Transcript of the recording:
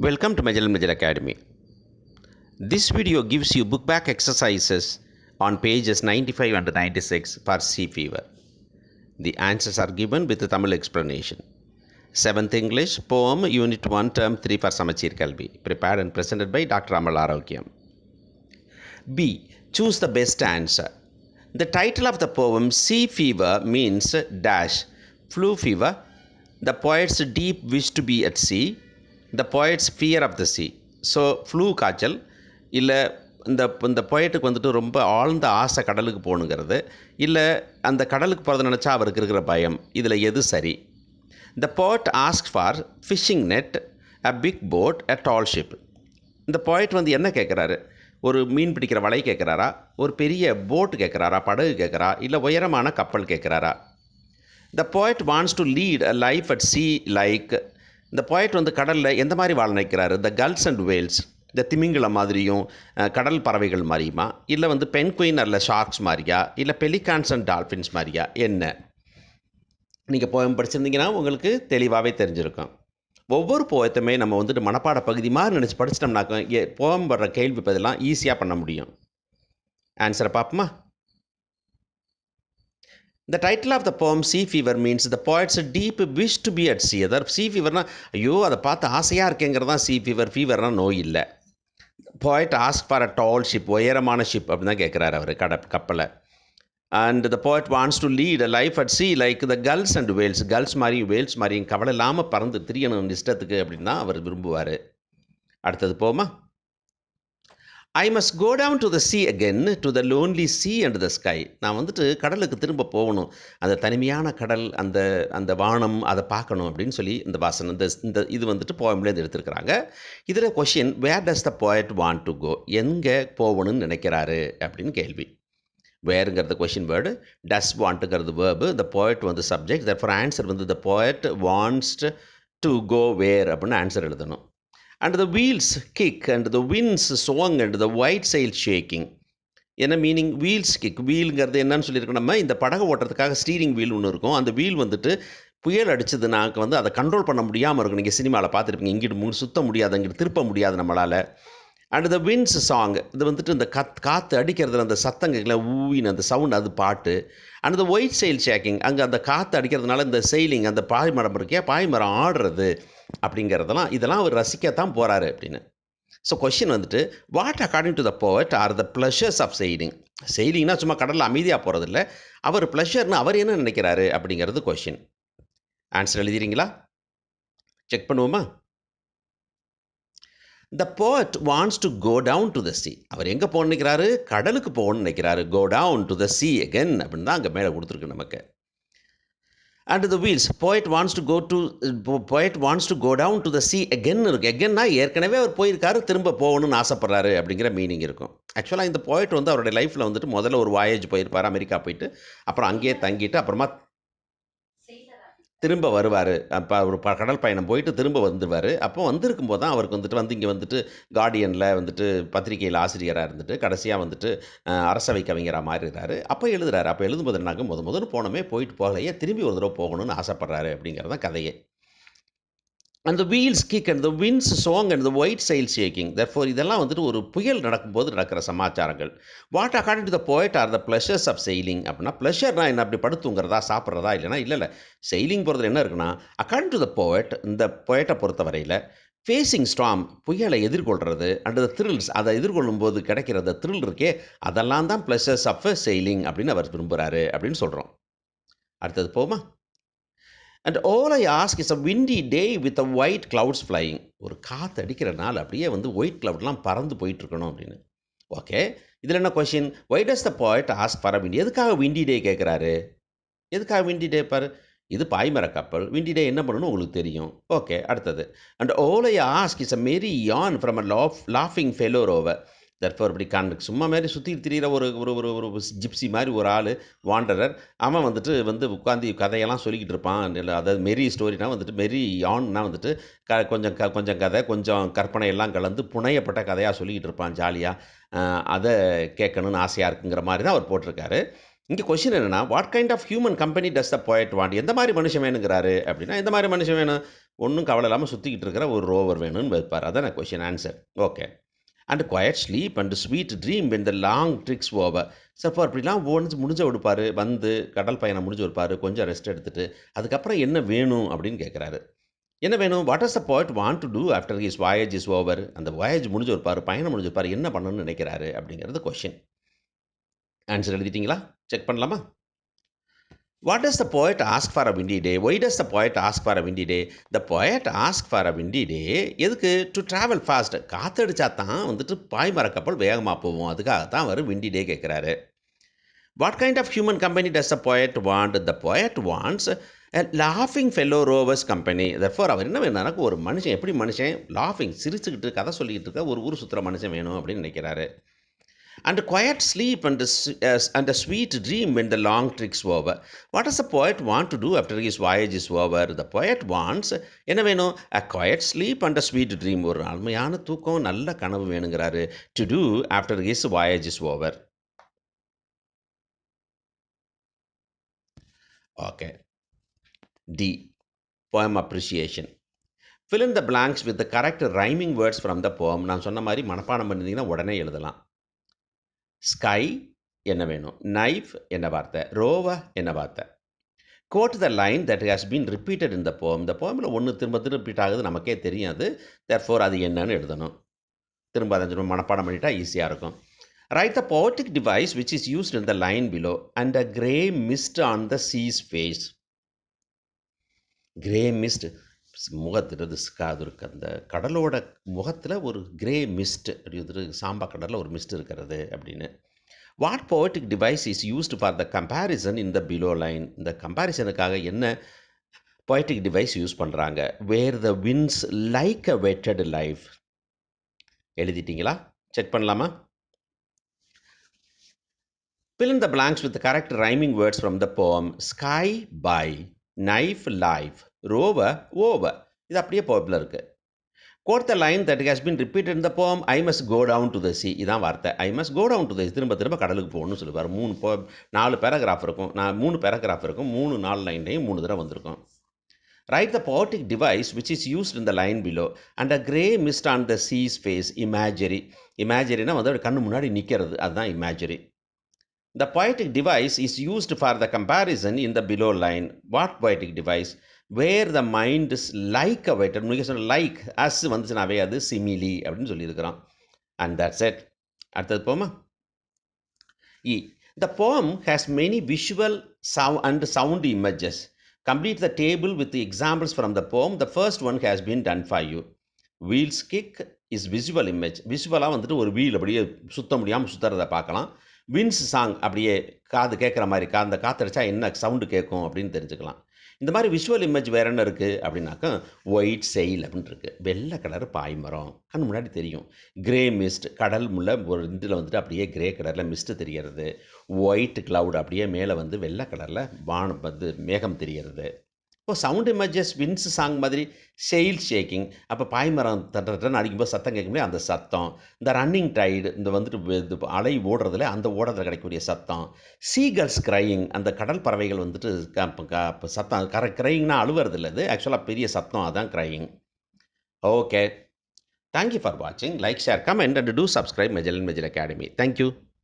Welcome to Magellan Major Academy. This video gives you book back exercises on pages 95 and 96 for sea fever. The answers are given with the Tamil explanation. 7th English, poem, Unit 1, Term 3 for Samachir Kalvi, prepared and presented by Dr. Amal Arogyam. B. Choose the best answer. The title of the poem Sea Fever means dash, flu fever, the poet's deep wish to be at sea, the poet's fear of the sea. So flu காய்ச்சல் இல்லை இந்த பொயட்டுக்கு வந்துட்டு ரொம்ப ஆழ்ந்த ஆசை கடலுக்கு போகணுங்கிறது, இல்லை அந்த கடலுக்கு போகிறத நினச்சா அவருக்கு இருக்கிற பயம், இதில் எது சரி? The poet asked for fishing net, a big boat, a tall ship. இந்த poet வந்து என்ன கேட்குறாரு? ஒரு மீன் பிடிக்கிற வலை கேட்குறாரா, ஒரு பெரிய போட்டு கேட்குறாரா, படகு கேட்குறா, இல்லை உயரமான கப்பல் கேட்குறாரா? The poet wants to lead a life at sea like, இந்த poet வந்து கடலில் எந்த மாதிரி வாழ நினைக்கிறாரு? The gulls and whales, இந்த திமிங்கலம் மாதிரியும் கடல் பறவைகள் மாதிரியுமா, இல்லை வந்து பென்குயின் அல்ல ஷார்க்ஸ் மாதிரியா, இல்லை பெலிகான்ஸ் அண்ட் டால்ஃபின்ஸ் மாதிரியா? என்ன? நீங்கள் போயம் படிச்சிருந்தீங்கன்னா உங்களுக்கு தெளிவாகவே தெரிஞ்சிருக்கும். ஒவ்வொரு போயத்தையுமே நம்ம வந்துட்டு மனப்பாட பகுதி மாதிரி நினச்சி படிச்சிட்டோம்னாக்க போயம் வர்ற கேள்வி பதிலாம் ஈஸியாக பண்ண முடியும். ஆன்சரை பார்ப்போமா? The title of the poem Sea Fever means the poet's deep wish to be at sea. அதாவது sea feverனா ஐயோ அதை பார்த்து ஆசையாக இருக்கேங்கிறது தான் sea fever. ஃபீவர்னா நோய் இல்லை. poet asked for a tall ship, உயரமான ஷிப் அப்படின்னு தான் கேட்குறாரு அவர் கப்பலை. And the poet wants to lead a life at sea like the gulls and whales. Culls மாதிரியும் வேல்ஸ் மாதிரியும் கவலை இல்லாமல் பறந்து திரியணும் இஷ்டத்துக்கு அப்படின்னு தான் அவர் விரும்புவார். அடுத்தது போமா? I must go down to the sea again, to the lonely sea and the sky. நான் வந்துட்டு கடலுக்கு திரும்ப போகணும், அந்த தனிமையான கடல், அந்த வானம், அதை பார்க்கணும் அப்படின்னு சொல்லி இந்த வாசனம் இந்த இது வந்துட்டு போயம்லேருந்து எடுத்துருக்கிறாங்க. இதில் question, where does the poet want to go? எங்கே போகணும்னு நினைக்கிறாரு அப்படின்னு கேள்வி. வேறுங்கிறது கொஷின் வேர்டு, டஸ் வாண்ட்டுங்கிறது வேர்பு, the poet வந்து சப்ஜெக்ட், therefore ஆன்சர் வந்து the poet wants to go where அப்படின்னு ஆன்சர் எழுதணும். And the wheels kick and the winds swung and the white sail shaking. என்ன மீனிங்? Wheels kick. வீலுங்கிறது என்னன்னு சொல்லியிருக்கோம் நம்ம, இந்த படகு ஓட்டுறதுக்காக ஸ்டீரிங் வீல் ஒன்று இருக்கும். அந்த வீல் வந்துட்டு புயல் அடிச்சதுனாக்க வந்து அதை கண்ட்ரோல் பண்ண முடியாமல் இருக்கும். நீங்கள் சினிமாவில் பார்த்துருப்பீங்க, இங்கிட்டு சுத்த முடியாது, அங்கிட்டு திருப்ப முடியாது நம்மளால். அண்ட் த விண்ட்ஸ் சாங், இது வந்துட்டு இந்த காற்று அடிக்கிறதுல அந்த சத்தங்களை ஊவின் அந்த சவுண்ட், அது பாட்டு. And the white sail shaking, அங்கே அந்த காற்று அடிக்கிறதுனால இந்த செயிலிங், அந்த பாய்மரம் இருக்கே, பாய்மரம் ஆடுறது அப்படிங்கிறதெல்லாம், இதெல்லாம் அவர் ரசிக்கத்தான் போகிறாரு அப்படின்னு. ஸோ கொஷின் வந்துட்டு, what according to the poet are the pleasures of sailing? செயிலிங்னா சும்மா கடலில் அமைதியாக போகிறதில்ல, அவர் ப்ளஷர்னு அவர் என்ன நினைக்கிறாரு அப்படிங்கிறது கொஷின். ஆன்சர் எழுதிறீங்களா? செக் பண்ணுவோமா? The poet wants to go down to the sea. அவர் எங்கே போகணும்னு நினைக்கிறாரு? கடலுக்கு போகணும்னு நினைக்கிறாரு. go down to the sea again அப்படின்னு தான் அங்கே மேலே கொடுத்துருக்கு நமக்கு. And the wheels, poet wants to go down to the sea again இருக்கு. againனா ஏற்கனவே அவர் போயிருக்காரு, திரும்ப போகணும்னு ஆசைப்படுறாரு அப்படிங்கிற மீனிங் இருக்கும். ஆக்சுவலாக இந்த போய்ட் வந்து அவருடைய லைஃப்பில் வந்துட்டு முதல்ல ஒரு வாயேஜ் போயிருப்பார், அமெரிக்கா போயிட்டு, அப்புறம் அங்கேயே தங்கிட்டு அப்புறமா திரும்ப வருவார். அப்போ ஒரு கடல் பயணம் போயிட்டு திரும்ப வந்துடுவார். அப்போ வந்திருக்கும் போது தான் அவருக்கு வந்துட்டு இங்கே வந்துட்டு கார்டியனில் வந்துட்டு பத்திரிகையில் ஆசிரியராக இருந்துட்டு கடைசியாக வந்துட்டு அரசவை கவிஞராக மாறிடுறாரு. அப்போ எழுதுறாரு. அப்போ எழுதும்போது என்னாங்க, முதல்ல போனோமே போயிட்டு போகலையே, திரும்பி ஒரு தடவை போகணும்னு ஆசைப்படுறாரு அப்படிங்கிறது தான் கதையே. And the wheels kick and the winds song and the white sail shaking. Therefore இதெல்லாம் வந்துட்டு ஒரு புயல் நடக்கும்போது நடக்கிற சமாச்சாரங்கள். What according to the poet are the pleasures of sailing அப்படின்னா, ப்ளஷர்னா என்ன? அப்படி படுத்துங்கிறதா, சாப்பிட்றதா? இல்லைனா இல்லை செயிலிங் போகிறதுல என்ன இருக்குன்னா, அக்கார்டிங் டு த poet, இந்த poetை பொறுத்த வரையில் ஃபேஸிங் ஸ்டார்ம், புயலை எதிர்கொள்கிறது, அண்ட் த த்ரில்ஸ், அதை எதிர்கொள்ளும் போது கிடைக்கிற த்ரில் இருக்கே, அதெல்லாம் தான் ப்ளஷர்ஸ் ஆஃப் செயிலிங் அப்படின்னு அவர் விரும்புகிறாரு அப்படின்னு சொல்கிறோம். அடுத்தது போமா? And all I ask is a windy day with a white clouds flying. ஒரு காற்று அடிக்கிற நாள், அப்படியே வந்து ஒயிட் கிளவுட்லாம் பறந்து போயிட்டுருக்கணும் அப்படின்னு. ஓகே, இதில் என்ன question? why does the poet ask for a windy? எதுக்காக விண்டி டே கேட்குறாரு? எதுக்காக விண்டி டே பாரு? இது பாய்மர கப்பல், விண்டி டே என்ன பண்ணணும்னு உங்களுக்கு தெரியும். ஓகே, அடுத்தது. And all I ask is a merry yawn from a laughing fellow rover. Therefore இப்படி சும்மா மாதிரி சுற்றி திரிகிற ஒரு ஒரு ஒரு ஒரு ஜிப்சி மாதிரி ஒரு ஆள், வாண்டரர், அவன் வந்துட்டு உட்காந்து கதையெல்லாம் சொல்லிக்கிட்டு இருப்பான். அதாவது மெரி ஸ்டோரினா வந்துட்டு, மெரி யான்னா வந்துட்டு கொஞ்சம் கதை, கொஞ்சம் கற்பனை எல்லாம் கலந்து புனையப்பட்ட கதையாக சொல்லிக்கிட்டு இருப்பான் ஜாலியாக. அதை கேட்கணுன்னு ஆசையாக இருக்குங்கிற மாதிரி தான் அவர் போட்டிருக்காரு. இங்கே கொஷின் என்னென்னா, what kind of human company does the poet want? எந்த மாதிரி மனுஷன் வேணுங்கிறாரு அப்படின்னா, எந்த மாதிரி மனுஷன் வேணும்? ஒன்றும் கவலை இல்லாமல் சுற்றிக்கிட்டு இருக்கிற ஒரு ரோவர் வேணும்னு வைப்பார். அதான் question answer. Okay. And quiet sleep and sweet dream when the long tricks over. Sir இப்போ அப்படிலாம் முடிஞ்ச விடுப்பார், வந்து கடல் பயணம் முடிஞ்சு விடுப்பார், கொஞ்சம் ரெஸ்ட் எடுத்துகிட்டு அதுக்கப்புறம் என்ன வேணும் அப்படின்னு கேட்குறாரு. என்ன வேணும்? What is the poet want to do after his voyage is over? அந்த வாயேஜ் முடிஞ்சு வைப்பார், பயணம் முடிஞ்சு வைப்பார், என்ன பண்ணணும்னு நினைக்கிறாரு அப்படிங்கிறது கொஷின். ஆன்சர் எழுதிட்டிங்களா? செக் பண்ணலாமா? What does the poet ask for a windy day? Why does the poet ask for a windy day? The poet ask for a windy day எதுக்கு? To travel fast. காற்றடிச்சா தான் வந்துட்டு பாய்மர கப்பல் வேகமாக போவோம், அதுக்காக தான் அவர் விண்டி டே கேட்குறாரு. What kind of human company does the poet want? The poet wants a laughing fellow rovers company. therefore அவர் என்ன வேணும்னா ஒரு மனுஷன், எப்படி மனுஷன் லாஃபிங் சிரிச்சுக்கிட்டு கதை சொல்லிக்கிட்டு இருக்க ஒரு ஊர் சுற்றுற மனுஷன் வேணும் அப்படின்னு நினைக்கிறாரு. And quiet sleep and a sweet dream when the long trick's over. What does the poet want to do after his voyage is over? The poet wants என்ன வேணும்? A quiet sleep and a sweet dream. ஒரு அருமையான தூக்கம், நல்ல கனவு வேணுங்கிறாரு. To do after his voyage is over. Okay. D. Poem appreciation. Fill in the blanks with the correct rhyming words from the poem. நான் சொன்ன மாதிரி மனப்பாடம் பண்ணியிருந்தீங்கன்னா உடனே எழுதலாம். ஸ்கை என்ன வேணும்? நைஃப் என்ன வார்த்தை? ரோவ என்ன வார்த்தை? Quote the line that has been repeated in the poem. இந்த போமில் ஒன்று திரும்ப திரும்ப ரிப்பீட் ஆகுது, நமக்கே தெரியாது. தேர்ஃபோர் அது என்னன்னு எழுதணும். திரும்ப அதை மனப்பாடம் பண்ணிட்டா ஈஸியாக இருக்கும். Right the poetic device which is used in the line below and a grey mist on the sea's face. Grey mist முகத்தில் அது இருக்குது, அந்த கடலோட முகத்தில் ஒரு கிரே மிஸ்ட் அப்படி சாம்பா கடலில் ஒரு மிஸ்ட் இருக்கிறது அப்படின்னு. What poetic device is used for the comparison in the below line? இந்த கம்பேரிசனுக்காக என்ன poetic device யூஸ் பண்ணுறாங்க? where the winds like a wetted life. எழுதிட்டீங்களா? செக் பண்ணலாமா? fill in the blanks with the correct rhyming words from the poem. sky by, knife life, rover over. இது அப்படியே போப்பில் இருக்குது. quote the line that has been repeated in the poem. I must go down to the sea. இதான் வார்த்தை. I must go down to the sea. திரும்ப திரும்ப கடலுக்கு போகணும்னு சொல்லுவார். 4 பேராகிராஃப் இருக்கும். 3 பேராகிராஃப் இருக்கும். 4 லைன்லையும் 3 தடவை வந்திருக்கும். Write the poetic device which is used in the line below. And a grey mist on the sea's face. Imagery. Imageryனா வந்து கண்ணு முன்னாடி நிற்கிறது, அதுதான் imagery. The poetic device is used for the comparison in the below line. What poetic device? Where the mind is like a wetted. நீங்கள் சொன்ன like as வந்துச்சுனாவே அது சிமிலி அப்படின்னு சொல்லியிருக்கிறோம். And that's it. அடுத்தது போமா? The poem has many visual and sound images. Complete the table with the examples from the poem. The first one has been done for you. Wheels kick is visual image. விஷுவலாக வந்துட்டு ஒரு wheel அப்படியே சுத்த முடியாமல் சுற்றுறதை பார்க்கலாம். Wins song அப்படியே காது கேட்குற மாதிரி, அந்த காற்றடிச்சா என்ன சவுண்டு கேட்கும் அப்படின்னு தெரிஞ்சுக்கலாம். இந்த மாதிரி விஷுவல் இமேஜ் வேறு என்ன இருக்குது அப்படின்னாக்கா, ஒயிட் செயில் அப்படின்னு இருக்குது, வெள்ளை கலர் பாய்மரம் கண்ணு முன்னாடி தெரியும். கிரே மிஸ்ட், கடல் முள்ள ஒரு இதில் வந்துட்டு அப்படியே கிரே கலரில் மிஸ்ட்டு தெரிகிறது. ஒயிட் க்ளவுட், அப்படியே மேலே வந்து வெள்ளை கலரில் வானம் வந்து மேகம் தெரிகிறது. இப்போ சவுண்ட் இமேஜஸ் வின்ஸ் சாங் மாதிரி செயில் ஷேக்கிங், அப்போ பாய்மரம் தட்டுன்னு அடிக்கும்போது சத்தம் கேட்க முடியாது, அந்த சத்தம். இந்த ரன்னிங் டைடு, இந்த வந்துட்டு அலை ஓடுறதுல அந்த ஓடுறதுல கிடைக்கக்கூடிய சத்தம். சீகல்ஸ் கிரையிங், அந்த கடல் பறவைகள் வந்துட்டு சத்தம் கிரையிங்னா அழுவுறது இல்லை, அது ஆக்சுவலாக பெரிய சத்தம், அதான் கிரையிங். ஓகே, தேங்க்யூ ஃபார் வாட்சிங். Like, share, comment and two subscribe Magellan Academy. Thank you.